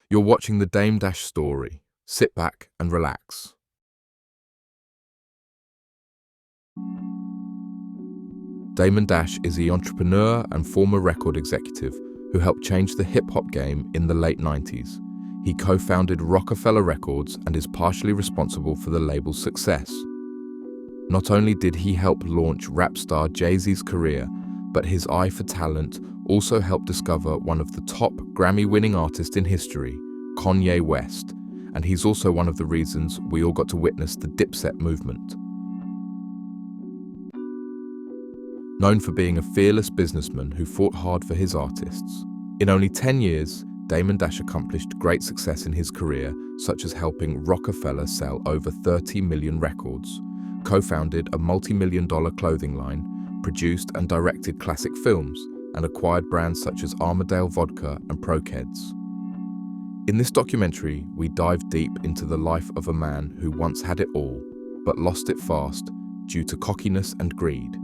You're watching the Dame Dash story. Sit back and relax. Damon Dash is the entrepreneur and former record executive who helped change the hip-hop game in the late 90s. He co-founded Post-Roc-A-Fella Records and is partially responsible for the label's success. Not only did he help launch rap star Jay-Z's career, but his eye for talent also helped discover one of the top Grammy-winning artists in history, Kanye West, and he's also one of the reasons we all got to witness the Dipset movement. Known for being a fearless businessman who fought hard for his artists, in only 10 years, Damon Dash accomplished great success in his career, such as helping Roc-A-Fella sell over 30 million records, co-founded a multi-million-dollar clothing line, produced and directed classic films, and acquired brands such as Armadale Vodka and Pro-Keds. In this documentary, we dive deep into the life of a man who once had it all, but lost it fast due to cockiness and greed.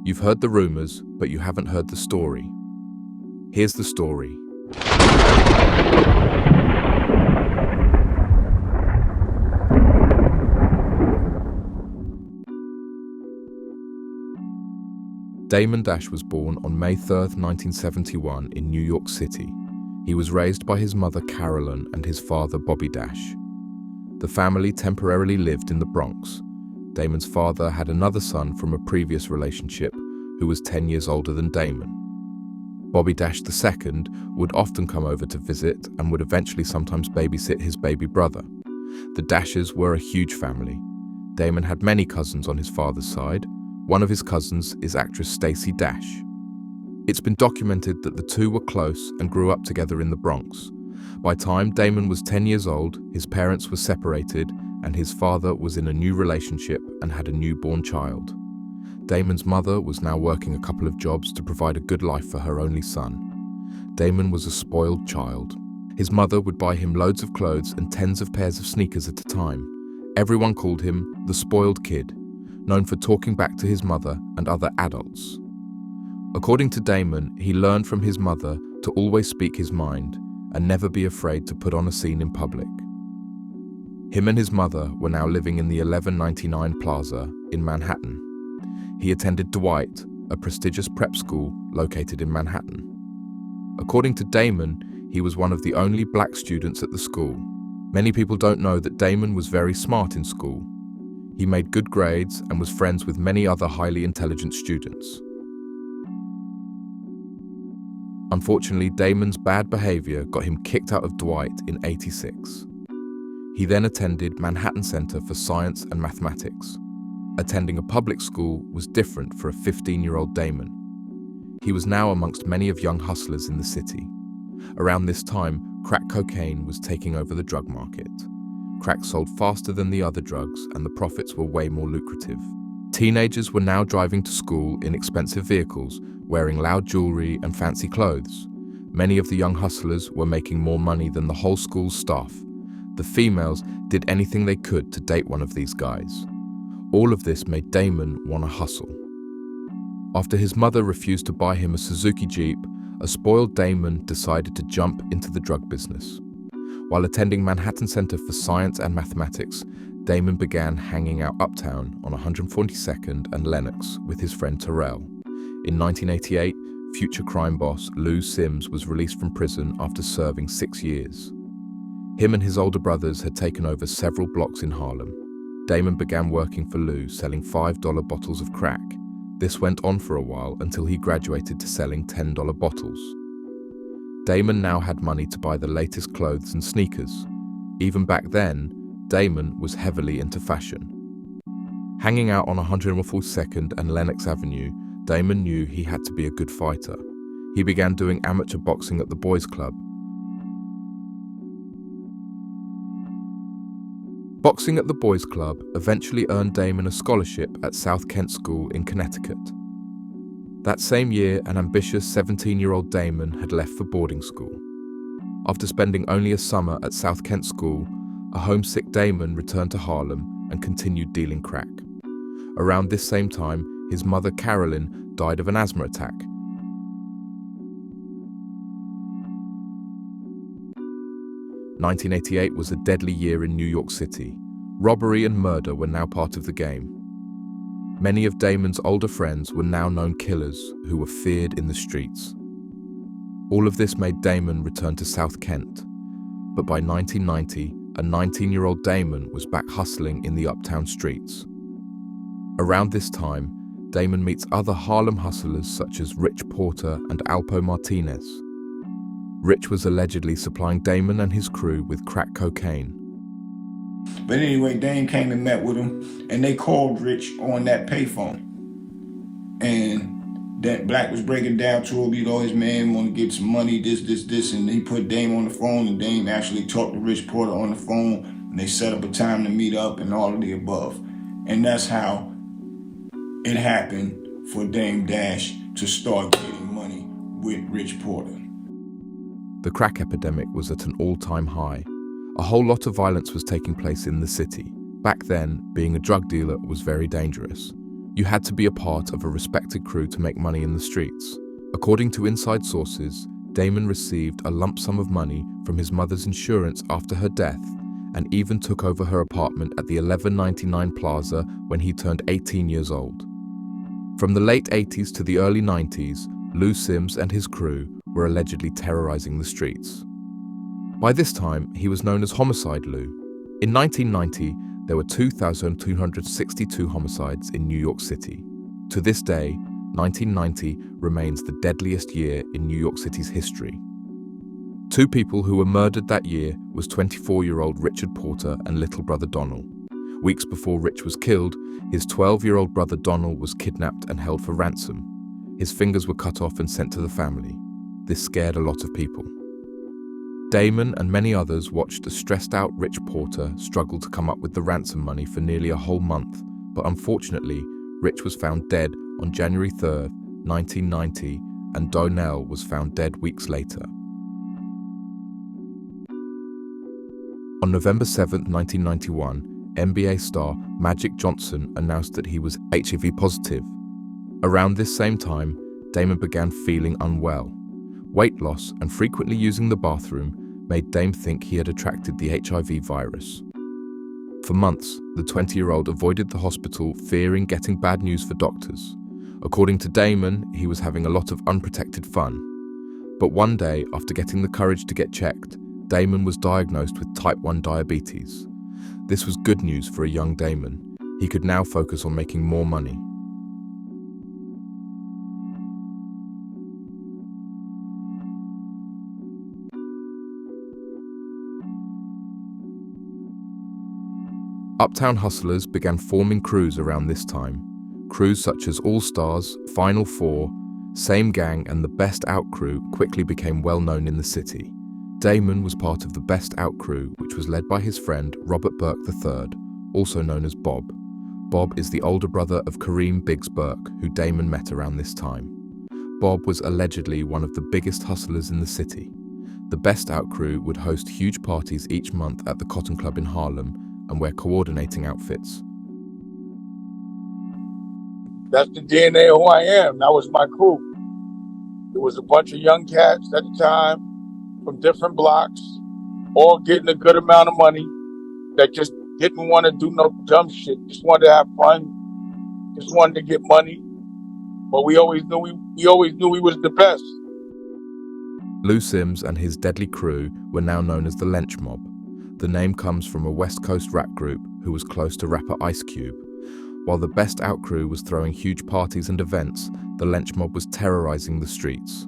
You've heard the rumors, but you haven't heard the story. Here's the story. Damon Dash was born on May 3rd, 1971 in New York City. He was raised by his mother Carolyn and his father Bobby Dash. The family temporarily lived in the Bronx. Damon's father had another son from a previous relationship who was 10 years older than Damon. Bobby Dash II would often come over to visit and would eventually sometimes babysit his baby brother. The Dashes were a huge family. Damon had many cousins on his father's side. One of his cousins is actress Stacey Dash. It's been documented that the two were close and grew up together in the Bronx. By the time Damon was 10 years old, his parents were separated and his father was in a new relationship and had a newborn child. Damon's mother was now working a couple of jobs to provide a good life for her only son. Damon was a spoiled child. His mother would buy him loads of clothes and tens of pairs of sneakers at a time. Everyone called him the spoiled kid, known for talking back to his mother and other adults. According to Damon, he learned from his mother to always speak his mind and never be afraid to put on a scene in public. Him and his mother were now living in the 1199 Plaza in Manhattan. He attended Dwight, a prestigious prep school located in Manhattan. According to Damon, he was one of the only black students at the school. Many people don't know that Damon was very smart in school. He made good grades and was friends with many other highly intelligent students. Unfortunately, Damon's bad behavior got him kicked out of Dwight in '86. He then attended Manhattan Center for Science and Mathematics. Attending a public school was different for a 15-year-old Damon. He was now amongst many of young hustlers in the city. Around this time, crack cocaine was taking over the drug market. Crack sold faster than the other drugs and the profits were way more lucrative. Teenagers were now driving to school in expensive vehicles, wearing loud jewelry and fancy clothes. Many of the young hustlers were making more money than the whole school's staff. The females did anything they could to date one of these guys. All of this made Damon want to hustle. After his mother refused to buy him a Suzuki Jeep, a spoiled Damon decided to jump into the drug business. While attending Manhattan Center for Science and Mathematics, Damon began hanging out uptown on 142nd and Lenox with his friend Terrell. In 1988, future crime boss Lou Sims was released from prison after serving 6 years. Him and his older brothers had taken over several blocks in Harlem. Damon began working for Lou, selling $5 bottles of crack. This went on for a while until he graduated to selling $10 bottles. Damon now had money to buy the latest clothes and sneakers. Even back then, Damon was heavily into fashion. Hanging out on 142nd and Lenox Avenue, Damon knew he had to be a good fighter. He began doing amateur boxing at the boys' club. Boxing at the boys' club eventually earned Damon a scholarship at South Kent School in Connecticut. That same year, an ambitious 17-year-old Damon had left for boarding school. After spending only a summer at South Kent School, a homesick Damon returned to Harlem and continued dealing crack. Around this same time, his mother Carolyn died of an asthma attack. 1988 was a deadly year in New York City. Robbery and murder were now part of the game. Many of Damon's older friends were now known killers who were feared in the streets. All of this made Damon return to South Kent, but by 1990, a 19-year-old Damon was back hustling in the uptown streets. Around this time, Damon meets other Harlem hustlers such as Rich Porter and Alpo Martinez. Rich was allegedly supplying Damon and his crew with crack cocaine. But anyway, Dame came and met with him, and they called Rich on that payphone. And that Black was breaking down to him, his man want to get some money, this, and he put Dame on the phone, and Dame actually talked to Rich Porter on the phone, and they set up a time to meet up and all of the above. And that's how it happened for Dame Dash to start getting money with Rich Porter. The crack epidemic was at an all-time high. A whole lot of violence was taking place in the city. Back then, being a drug dealer was very dangerous. You had to be a part of a respected crew to make money in the streets. According to inside sources, Damon received a lump sum of money from his mother's insurance after her death, and even took over her apartment at the 1199 Plaza when he turned 18 years old. From the late 80s to the early 90s, Lou Sims and his crew were allegedly terrorizing the streets. By this time, he was known as Homicide Lou. In 1990, there were 2,262 homicides in New York City. To this day, 1990 remains the deadliest year in New York City's history. Two people who were murdered that year was 24-year-old Richard Porter and little brother Donald. Weeks before Rich was killed, his 12-year-old brother Donald was kidnapped and held for ransom. His fingers were cut off and sent to the family. This scared a lot of people. Damon and many others watched a stressed-out Rich Porter struggle to come up with the ransom money for nearly a whole month, but unfortunately, Rich was found dead on January 3rd, 1990, and Donnell was found dead weeks later. On November 7th, 1991, NBA star Magic Johnson announced that he was HIV positive. Around this same time, Damon began feeling unwell. Weight loss and frequently using the bathroom made Dame think he had attracted the HIV virus. For months, the 20-year-old avoided the hospital, fearing getting bad news for doctors. According to Damon, he was having a lot of unprotected fun. But one day, after getting the courage to get checked, Damon was diagnosed with type 1 diabetes. This was good news for a young Damon. He could now focus on making more money. Uptown hustlers began forming crews around this time. Crews such as All Stars, Final Four, Same Gang, and the Best Out crew quickly became well known in the city. Damon was part of the Best Out crew, which was led by his friend Robert Burke III, also known as Bob. Bob is the older brother of Kareem Biggs Burke, who Damon met around this time. Bob was allegedly one of the biggest hustlers in the city. The Best Out crew would host huge parties each month at the Cotton Club in Harlem and wear coordinating outfits. That's the DNA of who I am. That was my crew. It was a bunch of young cats at the time from different blocks, all getting a good amount of money, that just didn't want to do no dumb shit. Just wanted to have fun. Just wanted to get money. But we always knew we was the best. Lou Sims and his deadly crew were now known as the Lynch Mob. The name comes from a West Coast rap group who was close to rapper Ice Cube. While the Best Out crew was throwing huge parties and events, the Lynch Mob was terrorizing the streets.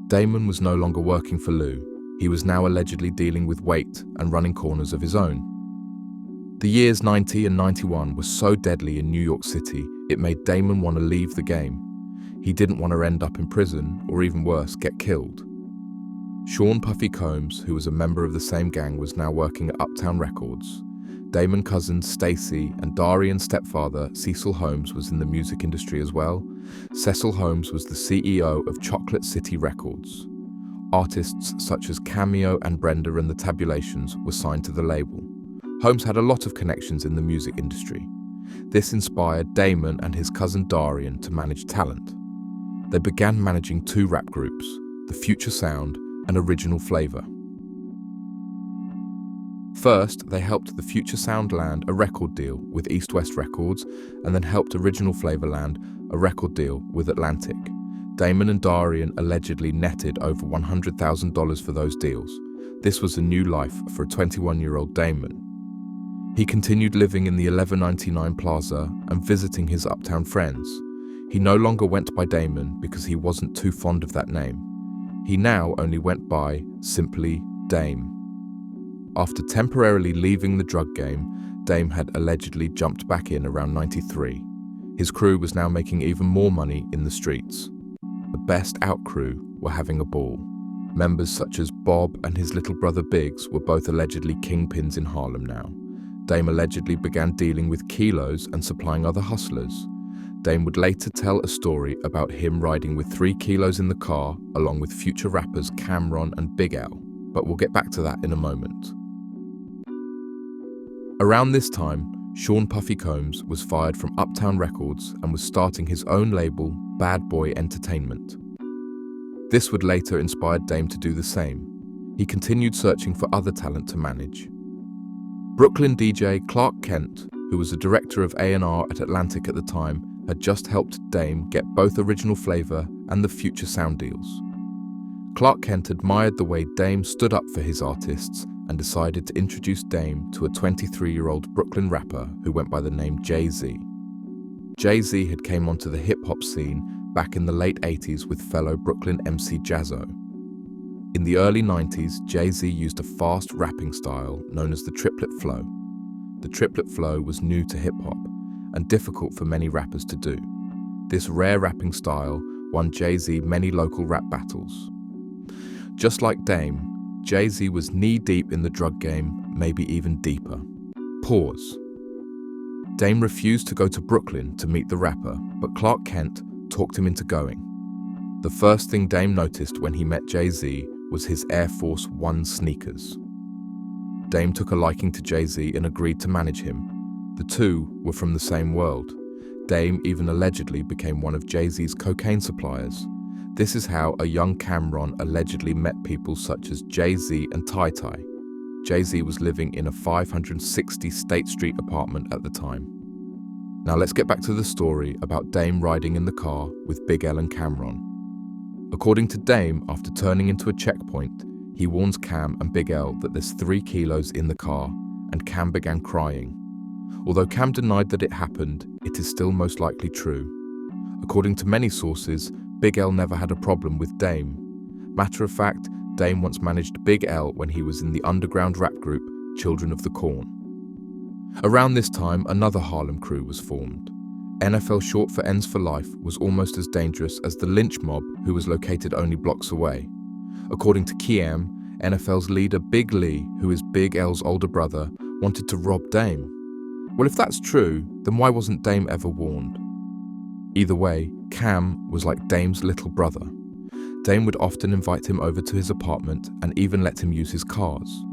Damon was no longer working for Lou. He was now allegedly dealing with weight and running corners of his own. The years 90 and 91 were so deadly in New York City, it made Damon want to leave the game. He didn't want to end up in prison, or even worse, get killed. Sean Puffy Combs, who was a member of the same gang, was now working at Uptown Records. Damon cousins Stacy and Darian's stepfather, Cecil Holmes, was in the music industry as well. Cecil Holmes was the CEO of Chocolate City Records. Artists such as Cameo and Brenda and the Tabulations were signed to the label. Holmes had a lot of connections in the music industry. This inspired Damon and his cousin Darian to manage talent. They began managing two rap groups, The Future Sound and Original Flavor. First, they helped the Future Sound land a record deal with East West Records, and then helped Original Flavor land a record deal with Atlantic. Damon and Darian allegedly netted over $100,000 for those deals. This was a new life for a 21-year-old Damon. He continued living in the 1199 Plaza and visiting his uptown friends. He no longer went by Damon because he wasn't too fond of that name. He now only went by simply Dame. After temporarily leaving the drug game, Dame had allegedly jumped back in around '93. His crew was now making even more money in the streets. The best out crew were having a ball. Members such as Bob and his little brother Biggs were both allegedly kingpins in Harlem now. Dame allegedly began dealing with kilos and supplying other hustlers. Dame would later tell a story about him riding with 3 kilos in the car along with future rappers Cam'ron and Big L, but we'll get back to that in a moment. Around this time, Sean Puffy Combs was fired from Uptown Records and was starting his own label, Bad Boy Entertainment. This would later inspire Dame to do the same. He continued searching for other talent to manage. Brooklyn DJ Clark Kent, who was the director of A&R at Atlantic at the time, had just helped Dame get both Original Flavor and the Future Sound deals. Clark Kent admired the way Dame stood up for his artists and decided to introduce Dame to a 23-year-old Brooklyn rapper who went by the name Jay-Z. Jay-Z had came onto the hip-hop scene back in the late 80s with fellow Brooklyn MC Jazzo. In the early 90s, Jay-Z used a fast rapping style known as the triplet flow. The triplet flow was new to hip-hop and difficult for many rappers to do. This rare rapping style won Jay-Z many local rap battles. Just like Dame, Jay-Z was knee-deep in the drug game, maybe even deeper. Pause. Dame refused to go to Brooklyn to meet the rapper, but Clark Kent talked him into going. The first thing Dame noticed when he met Jay-Z was his Air Force One sneakers. Dame took a liking to Jay-Z and agreed to manage him. The two were from the same world. Dame even allegedly became one of Jay-Z's cocaine suppliers. This is how a young Cam'ron allegedly met people such as Jay-Z and Ty-Ty. Jay-Z was living in a 560 State Street apartment at the time. Now let's get back to the story about Dame riding in the car with Big L and Cam'ron. According to Dame, after turning into a checkpoint, he warns Cam and Big L that there's 3 kilos in the car, and Cam began crying. Although Cam denied that it happened, it is still most likely true. According to many sources, Big L never had a problem with Dame. Matter of fact, Dame once managed Big L when he was in the underground rap group Children of the Corn. Around this time, another Harlem crew was formed. NFL, short for Ends for Life, was almost as dangerous as the lynch mob, who was located only blocks away. According to Kiam, NFL's leader Big Lee, who is Big L's older brother, wanted to rob Dame. Well, if that's true, then why wasn't Dame ever warned? Either way, Cam was like Dame's little brother. Dame would often invite him over to his apartment and even let him use his cars.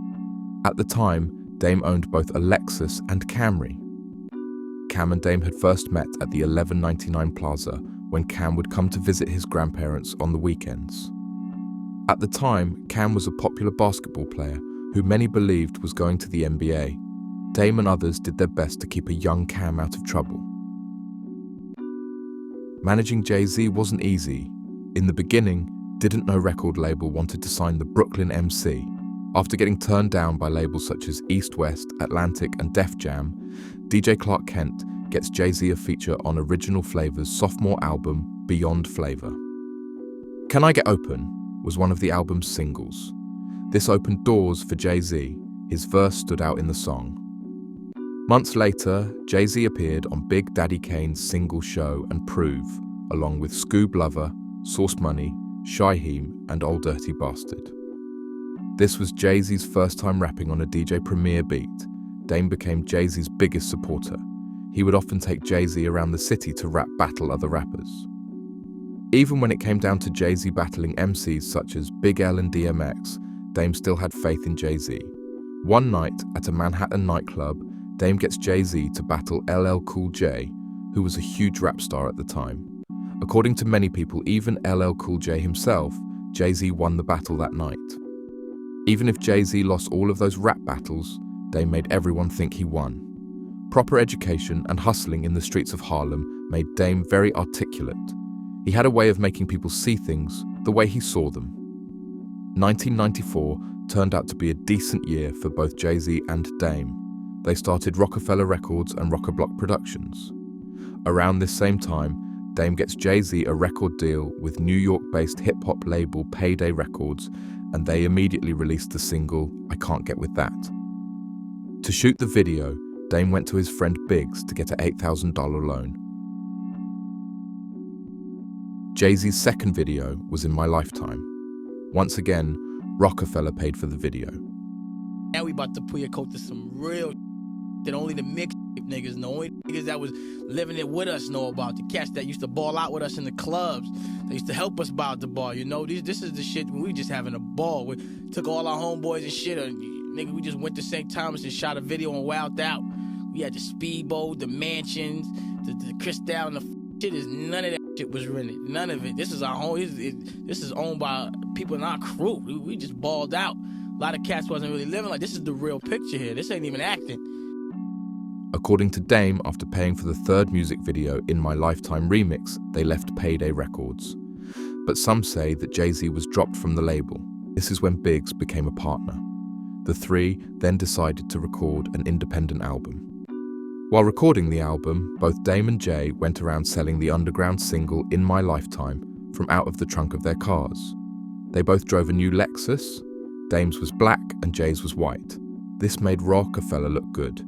At the time, Dame owned both a Lexus and Camry. Cam and Dame had first met at the 1199 Plaza when Cam would come to visit his grandparents on the weekends. At the time, Cam was a popular basketball player who many believed was going to the NBA. Dame and others did their best to keep a young Cam out of trouble. Managing Jay-Z wasn't easy. In the beginning, Didn't Know record label wanted to sign the Brooklyn MC. After getting turned down by labels such as East West, Atlantic and Def Jam, DJ Clark Kent gets Jay-Z a feature on Original Flavor's sophomore album, Beyond Flavor. Can I Get Open was one of the album's singles. This opened doors for Jay-Z. His verse stood out in the song. Months later, Jay-Z appeared on Big Daddy Kane's single show and Prove, along with Scoob Lover, Source Money, Shyheim, and Old Dirty Bastard. This was Jay-Z's first time rapping on a DJ Premier beat. Dame became Jay-Z's biggest supporter. He would often take Jay-Z around the city to rap battle other rappers. Even when it came down to Jay-Z battling MCs such as Big L and DMX, Dame still had faith in Jay-Z. One night, at a Manhattan nightclub, Dame gets Jay-Z to battle LL Cool J, who was a huge rap star at the time. According to many people, even LL Cool J himself, Jay-Z won the battle that night. Even if Jay-Z lost all of those rap battles, Dame made everyone think he won. Proper education and hustling in the streets of Harlem made Dame very articulate. He had a way of making people see things the way he saw them. 1994 turned out to be a decent year for both Jay-Z and Dame. They started Roc-A-Fella Records and Rock-A-Block Productions. Around this same time, Dame gets Jay-Z a record deal with New York-based hip-hop label Payday Records, and they immediately released the single, I Can't Get With That. To shoot the video, Dame went to his friend Biggs to get an $8,000 loan. Jay-Z's second video was In My Lifetime. Once again, Roc-A-Fella paid for the video. Now we about to put your coat to some real that only the mixed niggas know. Only niggas that was living it with us know about. The cats that used to ball out with us in the clubs. They used to help us by the bar, you know. This is the shit when we just having a ball. We took all our homeboys and shit. Nigga, we just went to St. Thomas and shot a video and wowed out. We had the speedboat, the mansions, the Cristal, and the shit is none of that shit was rented. None of it. This is our home. This is owned by people in our crew. We just balled out. A lot of cats wasn't really living like this. Is the real picture here. This ain't even acting. According to Dame, after paying for the third music video, In My Lifetime remix, they left Payday Records. But some say that Jay-Z was dropped from the label. This is when Biggs became a partner. The three then decided to record an independent album. While recording the album, both Dame and Jay went around selling the underground single In My Lifetime from out of the trunk of their cars. They both drove a new Lexus. Dame's was black and Jay's was white. This made Roc-A-Fella look good.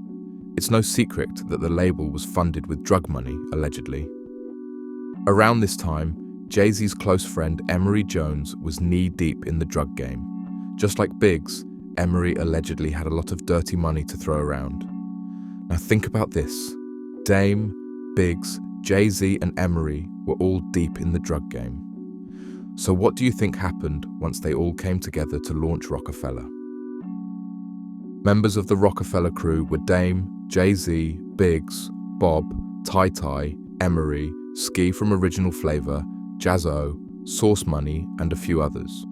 It's no secret that the label was funded with drug money, allegedly. Around this time, Jay-Z's close friend Emery Jones was knee-deep in the drug game. Just like Biggs, Emery allegedly had a lot of dirty money to throw around. Now think about this. Dame, Biggs, Jay-Z and Emery were all deep in the drug game. So what do you think happened once they all came together to launch Roc-A-Fella? Members of the Roc-A-Fella crew were Dame, Jay-Z, Biggs, Bob, Ty, Emery, Ski from Original Flavor, Jazzo, Source Money, and a few others.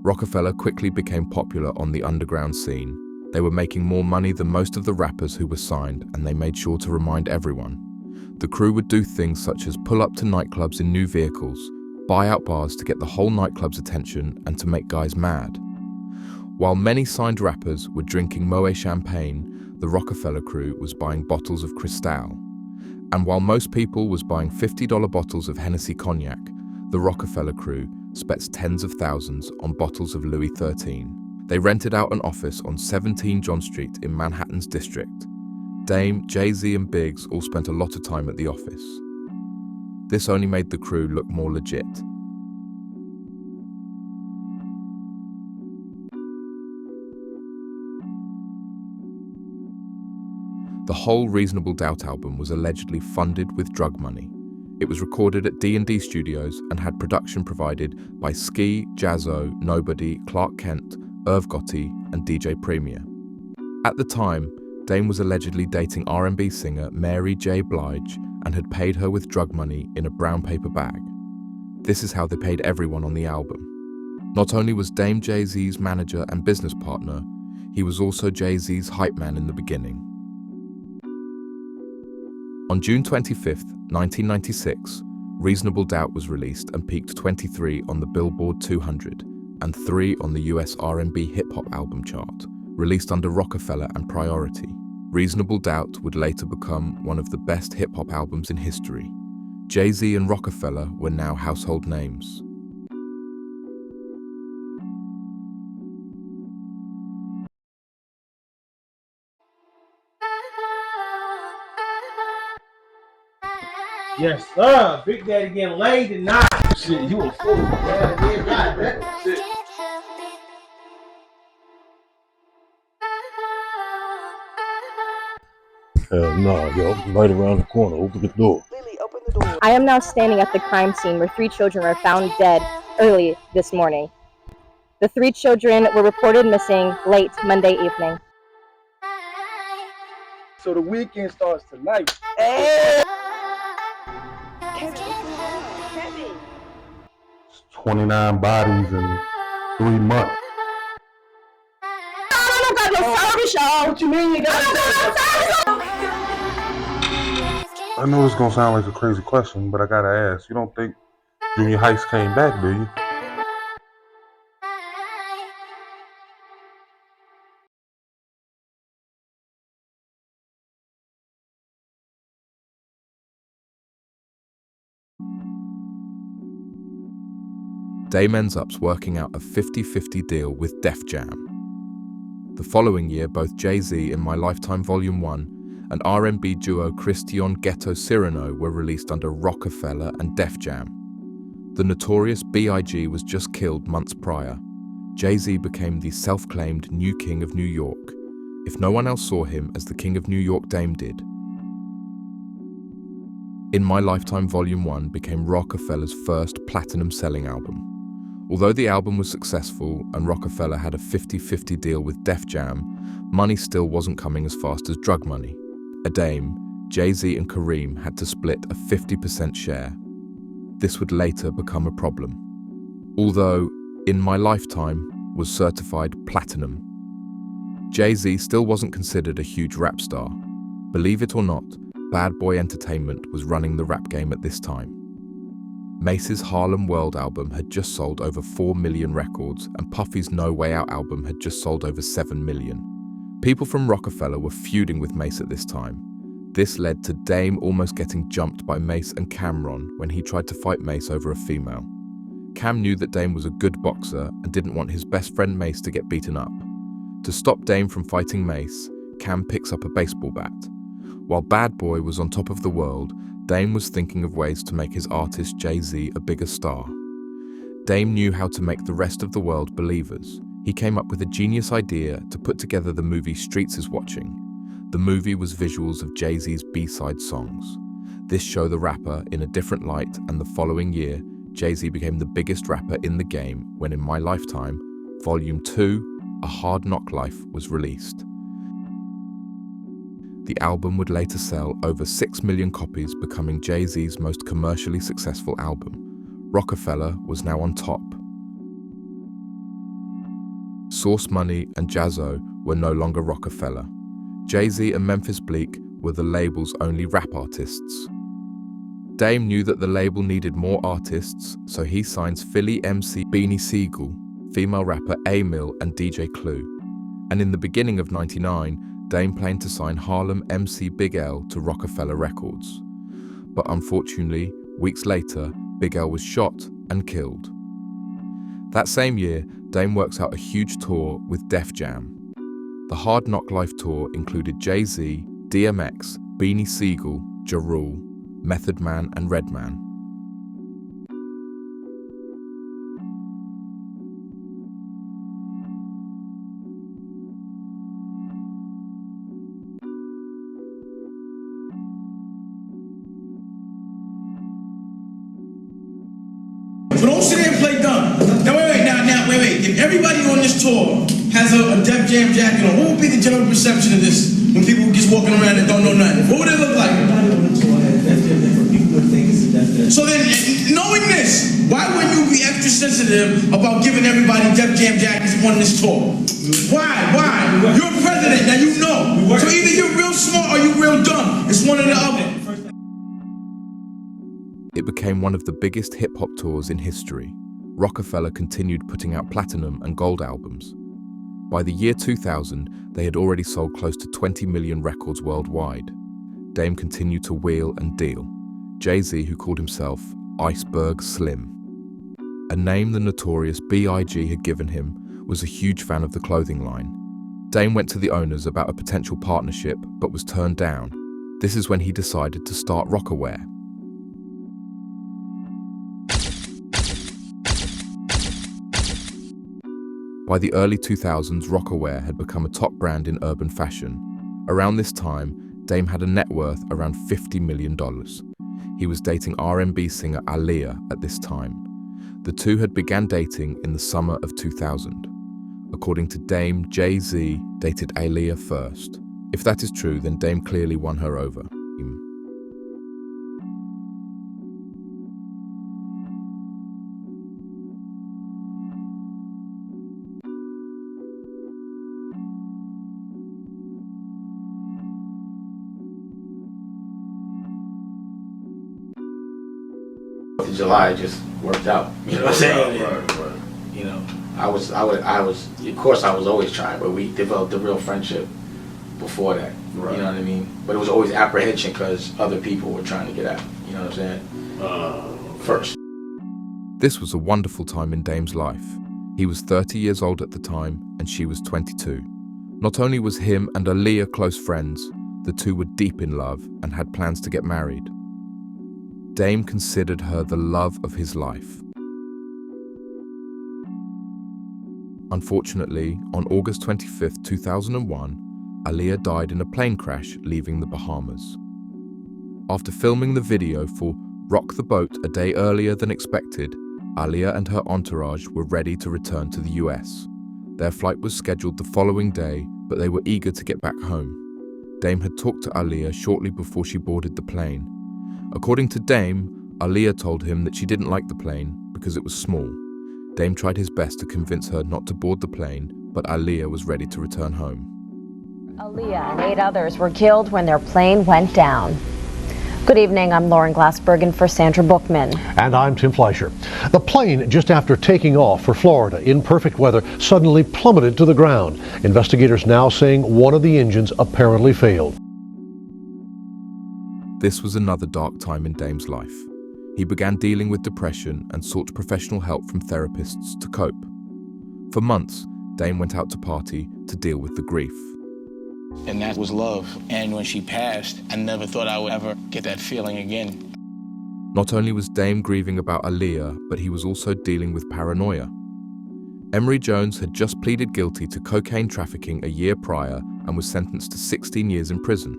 Roc-A-Fella quickly became popular on the underground scene. They were making more money than most of the rappers who were signed, and they made sure to remind everyone. The crew would do things such as pull up to nightclubs in new vehicles, buy out bars to get the whole nightclub's attention and to make guys mad. While many signed rappers were drinking Moët champagne, the Roc-A-Fella crew was buying bottles of Cristal. And while most people was buying $50 bottles of Hennessy cognac, the Roc-A-Fella crew spent tens of thousands on bottles of Louis XIII. They rented out an office on 17 John Street in Manhattan's district. Dame, Jay-Z and Biggs all spent a lot of time at the office. This only made the crew look more legit. The whole Reasonable Doubt album was allegedly funded with drug money. It was recorded at D&D Studios and had production provided by Ski, Jazzo, Nobody, Clark Kent, Irv Gotti, and DJ Premier. At the time, Dame was allegedly dating R&B singer Mary J. Blige and had paid her with drug money in a brown paper bag. This is how they paid everyone on the album. Not only was Dame Jay-Z's manager and business partner, he was also Jay-Z's hype man in the beginning. On June 25th, 1996, Reasonable Doubt was released and peaked 23 on the Billboard 200 and 3 on the US R&B hip-hop album chart, released under Roc-A-Fella and Priority. Reasonable Doubt would later become one of the best hip-hop albums in history. Jay-Z and Roc-A-Fella were now household names. Yes, sir. Big Daddy getting laid tonight. Shit, you a fool. Yeah, right. Shit. No, yo, right around the corner. Open the door. I am now standing at the crime scene where 3 children were found dead early this morning. The 3 children were reported missing late Monday evening. So the weekend starts tonight. Hey! 29 bodies in 3 months. I don't got no sorry show. What you mean you got I know this gonna sound like a crazy question, but I gotta ask. You don't think Junior Heist came back, do you? Dame ends up working out a 50-50 deal with Def Jam. The following year, both Jay-Z in My Lifetime Volume 1 and R&B duo Christian Ghetto Cyrano were released under Roc-A-Fella and Def Jam. The notorious B.I.G. was just killed months prior. Jay-Z became the self-claimed new king of New York, if no one else saw him as the king of New York Dame did. In My Lifetime Volume 1 became Roc-A-Fella's first platinum-selling album. Although the album was successful and Roc-A-Fella had a 50-50 deal with Def Jam, money still wasn't coming as fast as drug money. A Dame, Jay-Z and Kareem had to split a 50% share. This would later become a problem. Although In My Lifetime was certified platinum, Jay-Z still wasn't considered a huge rap star. Believe it or not, Bad Boy Entertainment was running the rap game at this time. Mace's Harlem World album had just sold over 4 million records, and Puffy's No Way Out album had just sold over 7 million. People from Roc-A-Fella were feuding with Mace at this time. This led to Dame almost getting jumped by Mace and Cameron when he tried to fight Mace over a female. Cam knew that Dame was a good boxer and didn't want his best friend Mace to get beaten up. To stop Dame from fighting Mace, Cam picks up a baseball bat. While Bad Boy was on top of the world, Dame was thinking of ways to make his artist Jay-Z a bigger star. Dame knew how to make the rest of the world believers. He came up with a genius idea to put together the movie Streets is Watching. The movie was visuals of Jay-Z's B-side songs. This showed the rapper in a different light, and the following year, Jay-Z became the biggest rapper in the game when In My Lifetime, Volume 2, A Hard Knock Life was released. The album would later sell over 6 million copies, becoming Jay-Z's most commercially successful album. Roc-A-Fella was now on top. Source Money and Jazzo were no longer Roc-A-Fella. Jay-Z and Memphis Bleek were the label's only rap artists. Dame knew that the label needed more artists, so he signs Philly MC Beanie Siegel, female rapper A-Mill and DJ Clue. And in the beginning of '99, Dame planned to sign Harlem MC Big L to Roc-A-Fella Records. But unfortunately, weeks later, Big L was shot and killed. That same year, Dame works out a huge tour with Def Jam. The Hard Knock Life tour included Jay-Z, DMX, Beanie Siegel, Ja Rule, Method Man and Redman. So don't sit there and play dumb. Now, wait. If everybody on this tour has a Def Jam jacket on, what would be the general perception of this when people just walking around and don't know nothing? What would it look like? So then, knowing this, why wouldn't you be extra sensitive about giving everybody Def Jam jackets on this tour? Why? You're president, now you know. So either you're real smart or you're real dumb. It's one or the other. It became one of the biggest hip-hop tours in history. Roc-A-Fella continued putting out platinum and gold albums. By the year 2000, they had already sold close to 20 million records worldwide. Dame continued to wheel and deal. Jay-Z, who called himself Iceberg Slim, a name the notorious B.I.G. had given him, was a huge fan of the clothing line. Dame went to the owners about a potential partnership, but was turned down. This is when he decided to start Roc-A-Wear. By the early 2000s, Roc-A-Wear had become a top brand in urban fashion. Around this time, Dame had a net worth around $50 million. He was dating R&B singer Aaliyah at this time. The two had began dating in the summer of 2000. According to Dame, Jay-Z dated Aaliyah first. If that is true, then Dame clearly won her over. 4th of July just worked out. You know what I'm saying? Right. You know, I was, of course I was always trying, but we developed a real friendship before that. Right. You know what I mean? But it was always apprehension because other people were trying to get out. You know what I'm saying? First. This was a wonderful time in Dame's life. He was 30 years old at the time and she was 22. Not only was him and Aaliyah close friends, the two were deep in love and had plans to get married. Dame considered her the love of his life. Unfortunately, on August 25, 2001, Aaliyah died in a plane crash leaving the Bahamas. After filming the video for Rock the Boat a day earlier than expected, Aaliyah and her entourage were ready to return to the US. Their flight was scheduled the following day, but they were eager to get back home. Dame had talked to Aaliyah shortly before she boarded the plane. According to Dame, Aaliyah told him that she didn't like the plane because it was small. Dame tried his best to convince her not to board the plane, but Aaliyah was ready to return home. Aaliyah and 8 others were killed when their plane went down. Good evening, I'm Lauren Glassbergen for Sandra Bookman. And I'm Tim Fleischer. The plane, just after taking off for Florida in perfect weather, suddenly plummeted to the ground. Investigators now saying one of the engines apparently failed. This was another dark time in Dame's life. He began dealing with depression and sought professional help from therapists to cope. For months, Dame went out to party to deal with the grief. And that was love. And when she passed, I never thought I would ever get that feeling again. Not only was Dame grieving about Aaliyah, but he was also dealing with paranoia. Emery Jones had just pleaded guilty to cocaine trafficking a year prior and was sentenced to 16 years in prison.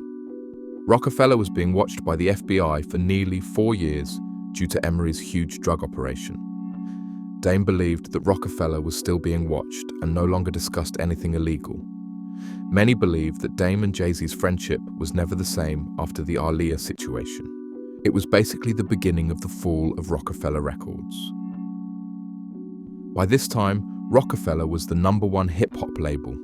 Roc-A-Fella was being watched by the FBI for nearly 4 years due to Emery's huge drug operation. Dame believed that Roc-A-Fella was still being watched and no longer discussed anything illegal. Many believe that Dame and Jay-Z's friendship was never the same after the Aaliyah situation. It was basically the beginning of the fall of Roc-A-Fella Records. By this time, Roc-A-Fella was the #1 hip-hop label.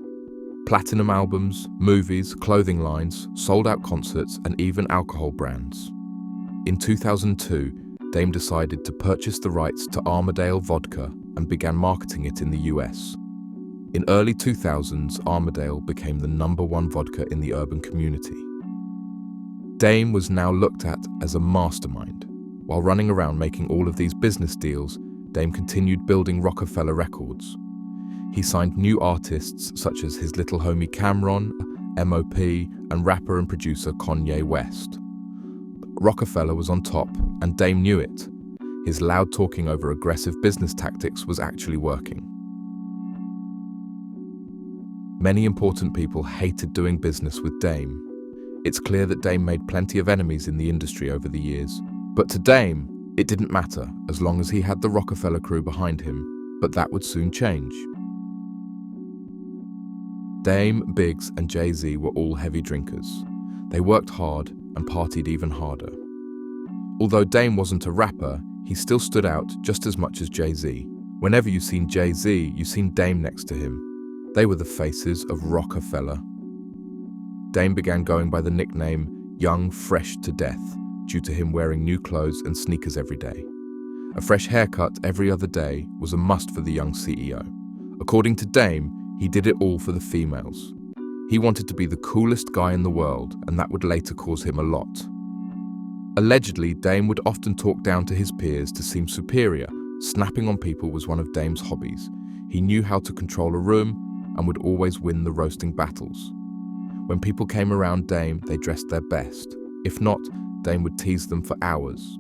Platinum albums, movies, clothing lines, sold-out concerts, and even alcohol brands. In 2002, Dame decided to purchase the rights to Armadale vodka and began marketing it in the US. In early 2000s, Armadale became the #1 vodka in the urban community. Dame was now looked at as a mastermind. While running around making all of these business deals, Dame continued building Roc-A-Fella Records. He signed new artists such as his little homie Cameron, M.O.P., and rapper and producer Kanye West. Roc-A-Fella was on top, and Dame knew it. His loud talking over aggressive business tactics was actually working. Many important people hated doing business with Dame. It's clear that Dame made plenty of enemies in the industry over the years, but to Dame, it didn't matter as long as he had the Roc-A-Fella crew behind him, but that would soon change. Dame, Biggs, and Jay-Z were all heavy drinkers. They worked hard and partied even harder. Although Dame wasn't a rapper, he still stood out just as much as Jay-Z. Whenever you've seen Jay-Z, you've seen Dame next to him. They were the faces of Roc-A-Fella. Dame began going by the nickname Young Fresh to Death due to him wearing new clothes and sneakers every day. A fresh haircut every other day was a must for the young CEO. According to Dame, he did it all for the females. He wanted to be the coolest guy in the world, and that would later cause him a lot. Allegedly, Dame would often talk down to his peers to seem superior. Snapping on people was one of Dame's hobbies. He knew how to control a room and would always win the roasting battles. When people came around Dame, they dressed their best. If not, Dame would tease them for hours.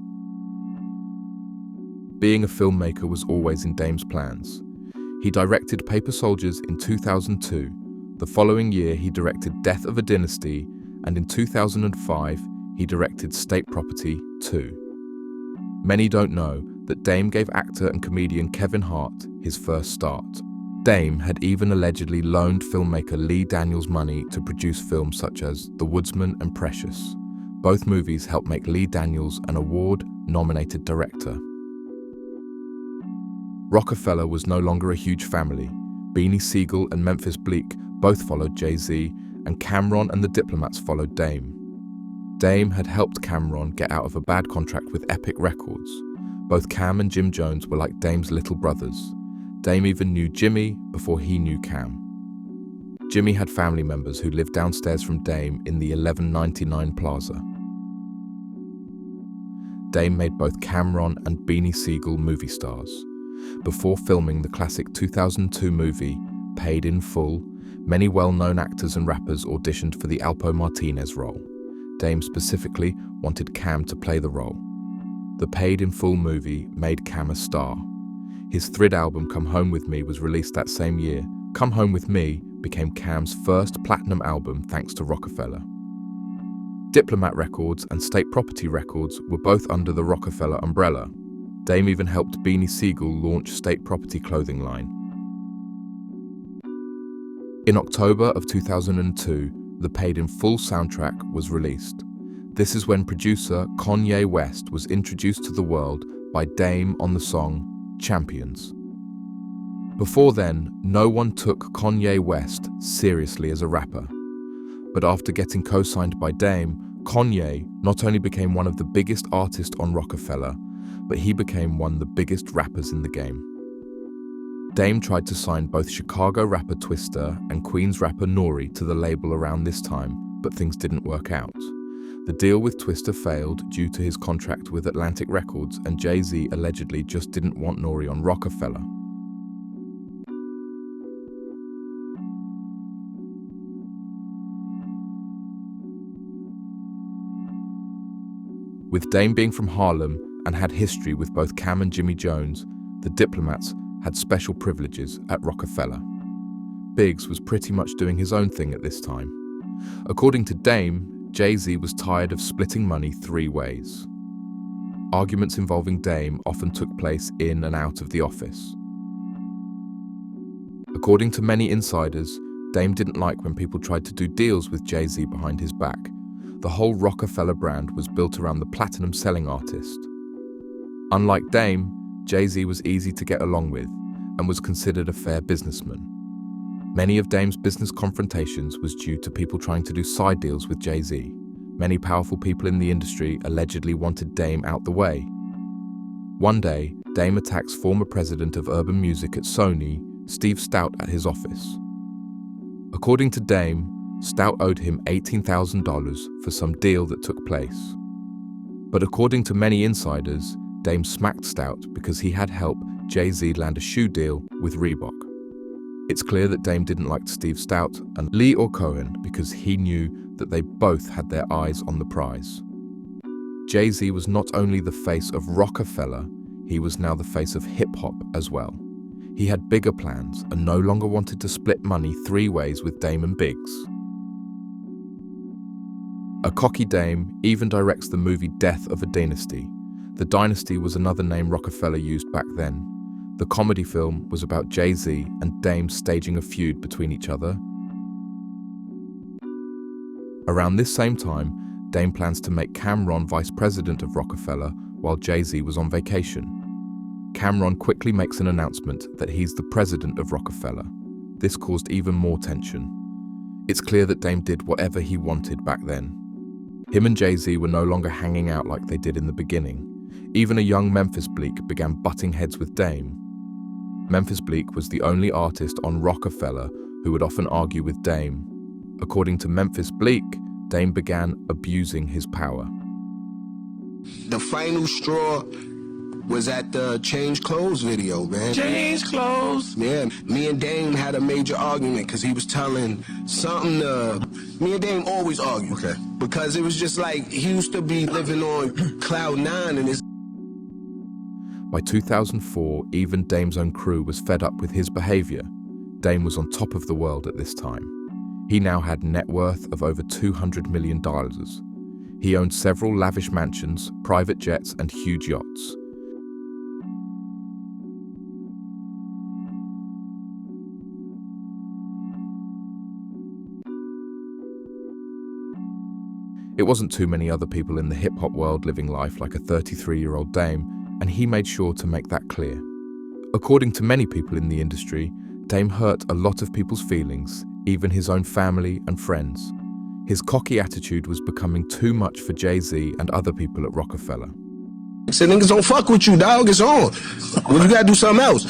Being a filmmaker was always in Dame's plans. He directed Paper Soldiers in 2002. The following year, he directed Death of a Dynasty, and in 2005, he directed State Property 2. Many don't know that Dame gave actor and comedian Kevin Hart his first start. Dame had even allegedly loaned filmmaker Lee Daniels money to produce films such as The Woodsman and Precious. Both movies helped make Lee Daniels an award-nominated director. Roc-A-Fella was no longer a huge family. Beanie Siegel and Memphis Bleek both followed Jay-Z, and Cameron and the Diplomats followed Dame. Dame had helped Cameron get out of a bad contract with Epic Records. Both Cam and Jim Jones were like Dame's little brothers. Dame even knew Jimmy before he knew Cam. Jimmy had family members who lived downstairs from Dame in the 1199 Plaza. Dame made both Cameron and Beanie Siegel movie stars. Before filming the classic 2002 movie, Paid in Full, many well-known actors and rappers auditioned for the Alpo Martinez role. Dame specifically wanted Cam to play the role. The Paid in Full movie made Cam a star. His thrid album Come Home With Me was released that same year. Come Home With Me became Cam's first platinum album thanks to Roc-A-Fella. Diplomat Records and State Property Records were both under the Roc-A-Fella umbrella. Dame even helped Beanie Siegel launch State Property clothing line. In October of 2002, the Paid in Full soundtrack was released. This is when producer Kanye West was introduced to the world by Dame on the song Champions. Before then, no one took Kanye West seriously as a rapper. But after getting co-signed by Dame, Kanye not only became one of the biggest artists on Roc-A-Fella, but he became one of the biggest rappers in the game. Dame tried to sign both Chicago rapper Twista and Queens rapper Nori to the label around this time, but things didn't work out. The deal with Twista failed due to his contract with Atlantic Records, and Jay-Z allegedly just didn't want Nori on Roc-A-Fella. With Dame being from Harlem and had history with both Cam and Jimmy Jones, the Diplomats had special privileges at Roc-A-Fella. Biggs was pretty much doing his own thing at this time. According to Dame, Jay-Z was tired of splitting money three ways. Arguments involving Dame often took place in and out of the office. According to many insiders, Dame didn't like when people tried to do deals with Jay-Z behind his back. The whole Roc-A-Fella brand was built around the platinum selling artist. Unlike Dame, Jay-Z was easy to get along with and was considered a fair businessman. Many of Dame's business confrontations was due to people trying to do side deals with Jay-Z. Many powerful people in the industry allegedly wanted Dame out the way. One day, Dame attacks former president of urban music at Sony, Steve Stoute, at his office. According to Dame, Stoute owed him $18,000 for some deal that took place. But according to many insiders, Dame smacked Stoute because he had helped Jay-Z land a shoe deal with Reebok. It's clear that Dame didn't like Steve Stoute and Lee or Cohen because he knew that they both had their eyes on the prize. Jay-Z was not only the face of Roc-A-Fella, he was now the face of hip-hop as well. He had bigger plans and no longer wanted to split money three ways with Dame and Biggs. A cocky Dame even directs the movie Death of a Dynasty. The Dynasty was another name Roc-A-Fella used back then. The comedy film was about Jay-Z and Dame staging a feud between each other. Around this same time, Dame plans to make Cameron vice president of Roc-A-Fella while Jay-Z was on vacation. Cameron quickly makes an announcement that he's the president of Roc-A-Fella. This caused even more tension. It's clear that Dame did whatever he wanted back then. Him and Jay-Z were no longer hanging out like they did in the beginning. Even a young Memphis Bleek began butting heads with Dame. Memphis Bleek was the only artist on Roc-A-Fella who would often argue with Dame. According to Memphis Bleek, Dame began abusing his power. The final straw was at the Change Clothes video, man. Change Clothes? Yeah, me and Dame had a major argument because he was telling something to... Me and Dame always argue. Okay. Because it was just like, he used to be living on cloud nine and his... By 2004, even Dame's own crew was fed up with his behavior. Dame was on top of the world at this time. He now had net worth of over $200 million. He owned several lavish mansions, private jets, and huge yachts. It wasn't too many other people in the hip-hop world living life like a 33-year-old Dame, and he made sure to make that clear. According to many people in the industry, Dame hurt a lot of people's feelings, even his own family and friends. His cocky attitude was becoming too much for Jay-Z and other people at Roc-A-Fella. said, niggas don't fuck with you, dog. It's on. Well, you gotta do something else.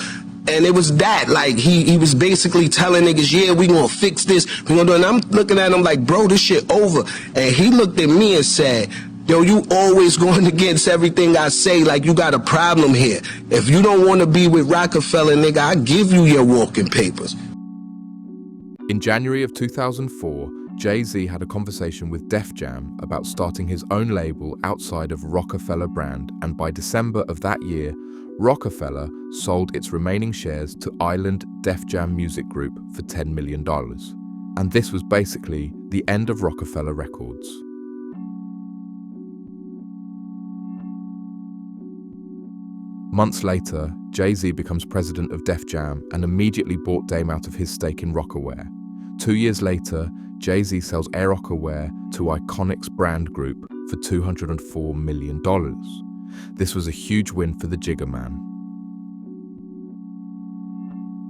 And it was that, like, he was basically telling niggas, yeah, we gonna fix this, we gonna do it. And I'm looking at him like, bro, this shit over. And he looked at me and said, yo, you always going against everything I say, like you got a problem here. If you don't want to be with Rockefeller, nigga, I give you your walking papers. In January of 2004, Jay-Z had a conversation with Def Jam about starting his own label outside of Roc-A-Fella brand, and by December of that year, Roc-A-Fella sold its remaining shares to Island Def Jam Music Group for $10 million. And this was basically the end of Roc-A-Fella Records. Months later, Jay-Z becomes president of Def Jam and immediately bought Dame out of his stake in Roc-A-Wear. 2 years later, Jay-Z sells Roc-A-Wear to Iconic's brand group for $204 million. This was a huge win for the Jigga Man.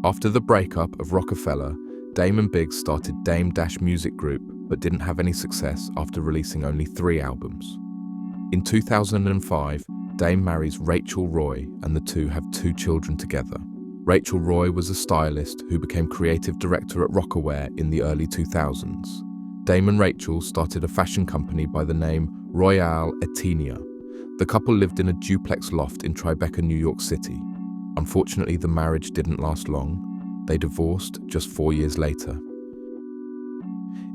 After the breakup of Roc-A-Fella, Dame and Biggs started Dame Dash Music Group, but didn't have any success after releasing only 3 albums. In 2005, Dame marries Rachel Roy, and the two have 2 children together. Rachel Roy was a stylist who became creative director at Roc-A-Wear in the early 2000s. Dame and Rachel started a fashion company by the name Royale Etenia. The couple lived in a duplex loft in Tribeca, New York City. Unfortunately, the marriage didn't last long. They divorced just 4 years later.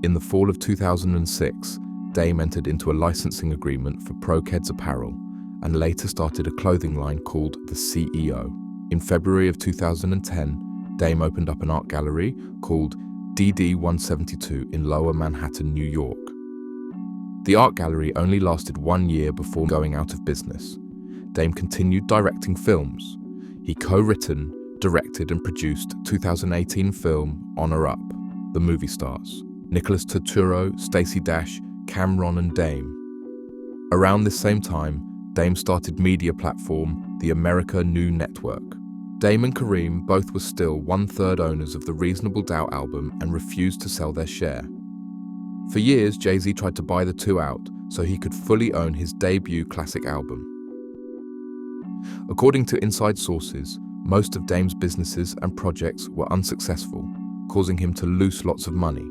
In the fall of 2006, Dame entered into a licensing agreement for Pro-Keds apparel and later started a clothing line called The CEO. In February of 2010, Dame opened up an art gallery called DD 172 in Lower Manhattan, New York. The art gallery only lasted 1 year before going out of business. Dame continued directing films. He co-written, directed and produced 2018 film Honor Up, The Movie Stars, Nicholas Turturro, Stacey Dash, Cameron and Dame. Around this same time, Dame started media platform The America New Network. Dame and Kareem both were still 1/3 owners of the Reasonable Doubt album and refused to sell their share. For years, Jay-Z tried to buy the two out so he could fully own his debut classic album. According to inside sources, most of Dame's businesses and projects were unsuccessful, causing him to lose lots of money.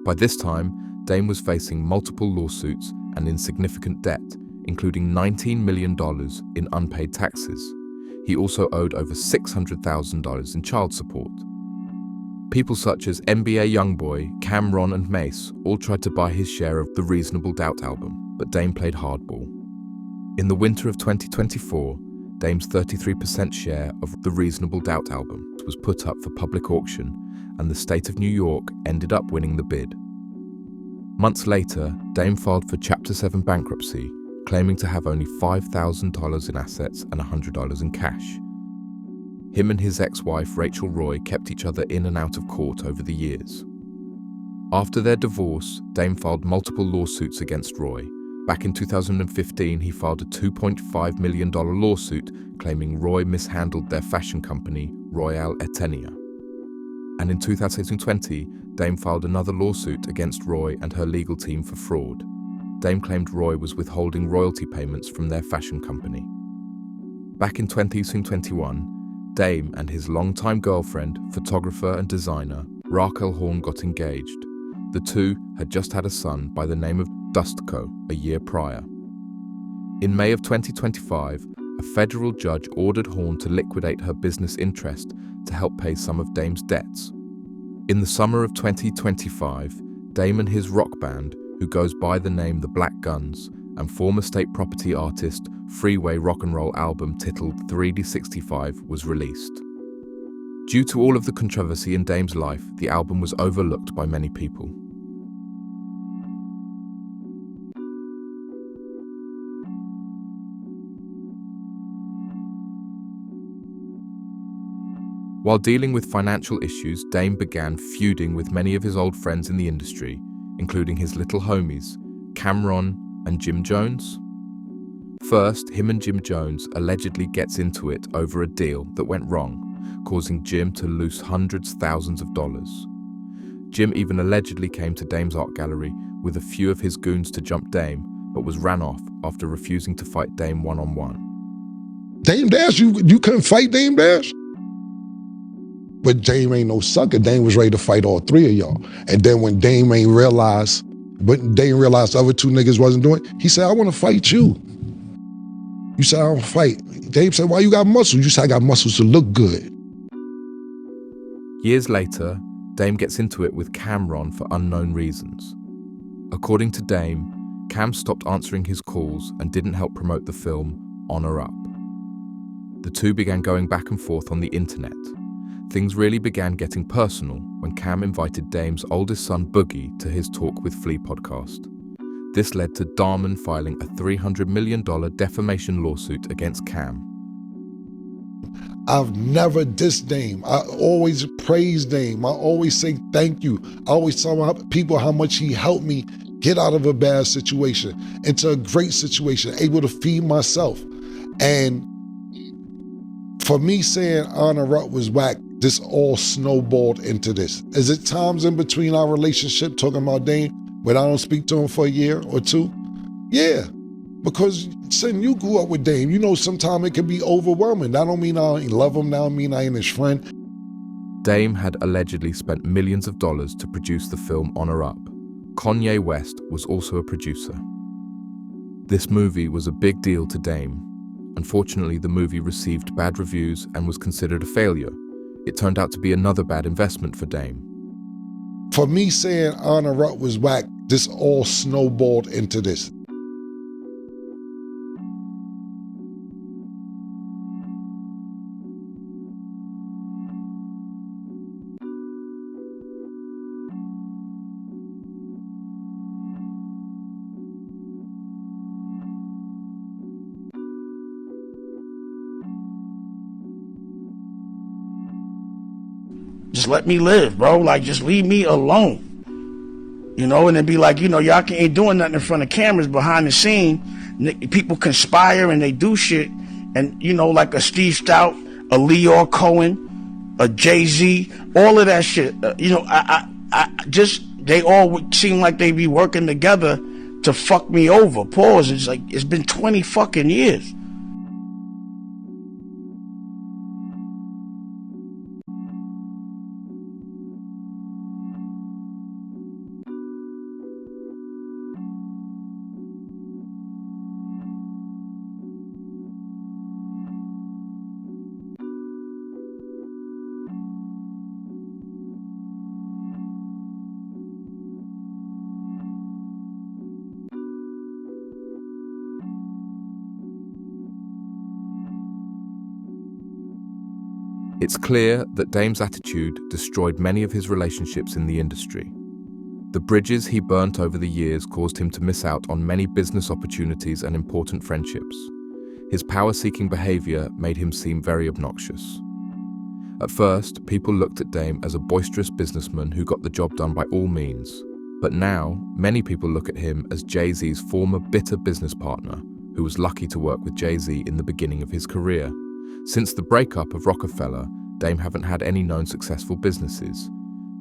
By this time, Dame was facing multiple lawsuits and in significant debt, including $19 million in unpaid taxes. He also owed over $600,000 in child support. People such as NBA Youngboy, Cameron and Mace all tried to buy his share of the Reasonable Doubt album, but Dame played hardball. In the winter of 2024, Dame's 33% share of the Reasonable Doubt album was put up for public auction, and the state of New York ended up winning the bid. Months later, Dame filed for Chapter 7 bankruptcy, claiming to have only $5,000 in assets and $100 in cash. Him and his ex-wife Rachel Roy kept each other in and out of court over the years. After their divorce, Dame filed multiple lawsuits against Roy. Back in 2015, he filed a $2.5 million lawsuit claiming Roy mishandled their fashion company, Royale Etenia. And in 2020, Dame filed another lawsuit against Roy and her legal team for fraud. Dame claimed Roy was withholding royalty payments from their fashion company. Back in 2021, Dame and his longtime girlfriend, photographer and designer, Raquel Horn got engaged. The two had just had a son by the name of Dustco a year prior. In May of 2025, a federal judge ordered Horn to liquidate her business interest to help pay some of Dame's debts. In the summer of 2025, Dame and his rock band, who goes by the name The Black Guns, and former state property artist Freeway rock and roll album titled 3D65 was released. Due to all of the controversy in Dame's life, the album was overlooked by many people. While dealing with financial issues, Dame began feuding with many of his old friends in the industry, including his little homies, Cameron and Jim Jones. First, him and Jim Jones allegedly gets into it over a deal that went wrong, causing Jim to lose hundreds, thousands of dollars. Jim even allegedly came to Dame's art gallery with a few of his goons to jump Dame, but was ran off after refusing to fight Dame one-on-one. Dame Dash, you couldn't fight Dame Dash? But Dame ain't no sucker. Dame was ready to fight all three of y'all. And then when Dame realized the other two niggas wasn't doing it, he said, I want to fight you. You said, I don't fight. Dame said, why you got muscles? You said, I got muscles to look good. Years later, Dame gets into it with Cameron for unknown reasons. According to Dame, Cam stopped answering his calls and didn't help promote the film Honor Up. The two began going back and forth on the internet. Things really began getting personal when Cam invited Dame's oldest son Boogie to his Talk with Flea podcast. This led to Damon filing a $300 million defamation lawsuit against Cam. I've never dissed Dame. I always praise Dame. I always say thank you. I always tell people how much he helped me get out of a bad situation into a great situation, able to feed myself. And for me saying Honor Up was whack, this all snowballed into this. Is it times in between our relationship talking about Dame when I don't speak to him for a year or two? Yeah, because since you grew up with Dame, you know sometimes it can be overwhelming. That don't mean I ain't love him, that don't mean I ain't his friend. Dame had allegedly spent millions of dollars to produce the film Honor Up. Kanye West was also a producer. This movie was a big deal to Dame. Unfortunately, the movie received bad reviews and was considered a failure. It turned out to be another bad investment for Dame. For me saying Honor Up was whack, this all snowballed into this. Just let me live, bro. Like, just leave me alone. You know, and it'd be like, you know, y'all ain't doing nothing in front of cameras. Behind the scene, people conspire and they do shit. And, you know, like a Steve Stout, a Lyor Cohen, a Jay-Z, all of that shit. You know, they all seem like they be working together to fuck me over. Pause. It's like, it's been 20 fucking years. It's clear that Dame's attitude destroyed many of his relationships in the industry. The bridges he burnt over the years caused him to miss out on many business opportunities and important friendships. His power-seeking behavior made him seem very obnoxious. At first, people looked at Dame as a boisterous businessman who got the job done by all means. But now, many people look at him as Jay-Z's former bitter business partner, who was lucky to work with Jay-Z in the beginning of his career. Since the breakup of Roc-A-Fella, Dame haven't had any known successful businesses.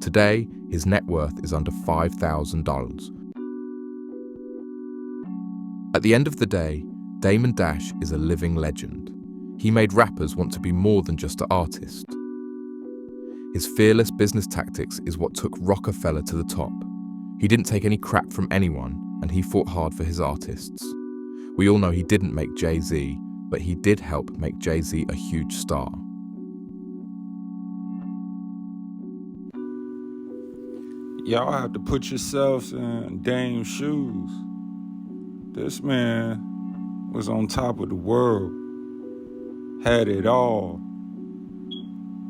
Today, his net worth is under $5,000. At the end of the day, Damon Dash is a living legend. He made rappers want to be more than just an artist. His fearless business tactics is what took Roc-A-Fella to the top. He didn't take any crap from anyone, and he fought hard for his artists. We all know he didn't make Jay-Z, but he did help make Jay-Z a huge star. Y'all have to put yourselves in Dame's shoes. This man was on top of the world, had it all.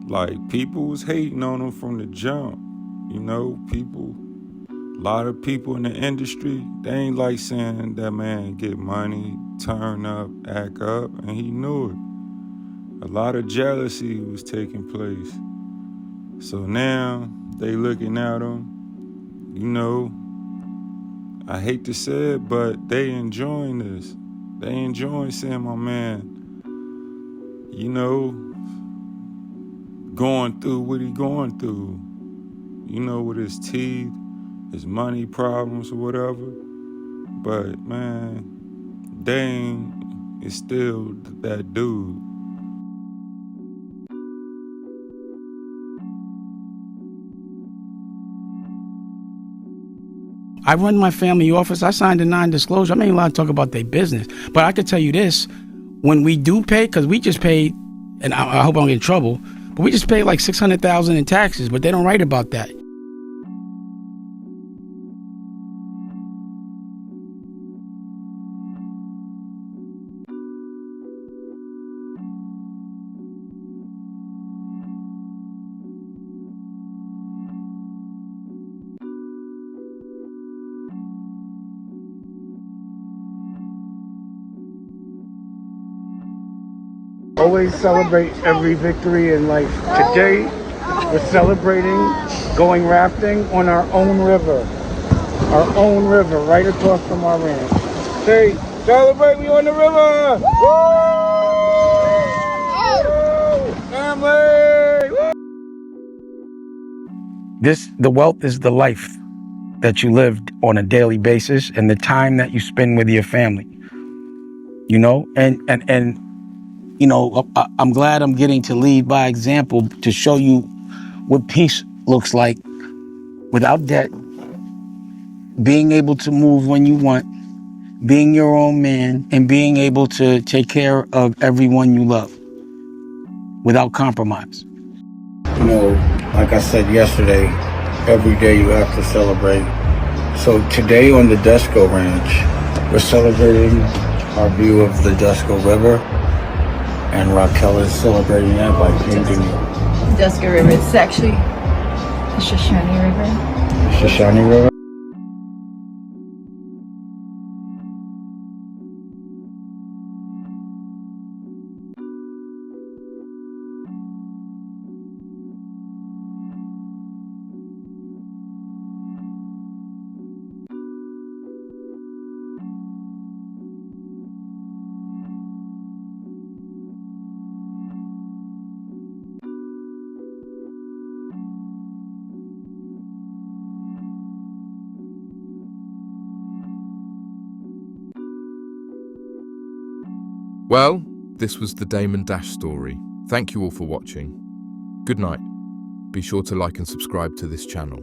Like, people was hating on him from the jump. You know, a lot of people in the industry, they ain't like saying that man get money, turn up, act up, and he knew it. A lot of jealousy was taking place. So now they looking at him, you know, I hate to say it, but they enjoying this. They enjoying seeing my man, you know, going through what he going through. You know, with his teeth, his money problems or whatever. But man, Dame is still that dude. I run my family office. I signed a non-disclosure. I'm not allowed to talk about their business. But I could tell you this, when we do pay, because we just paid, and I hope I don't get in trouble, but we just paid like $600,000 in taxes, but they don't write about that. Always celebrate every victory in life. Today, we're celebrating going rafting on our own river. Our own river, right across from our ranch. Say, celebrate, we on the river! Woo! Family! Woo! The wealth is the life that you lived on a daily basis and the time that you spend with your family. You know, and you know, I'm glad I'm getting to lead by example to show you what peace looks like without debt, being able to move when you want, being your own man, and being able to take care of everyone you love without compromise. You know, like I said yesterday, every day you have to celebrate. So today on the Desco Ranch, we're celebrating our view of the Desco River. And Raquel is celebrating that by painting the Desco River. It's actually the Shoshone River. Shoshone River. Well, this was the Damon Dash story. Thank you all for watching. Good night. Be sure to like and subscribe to this channel.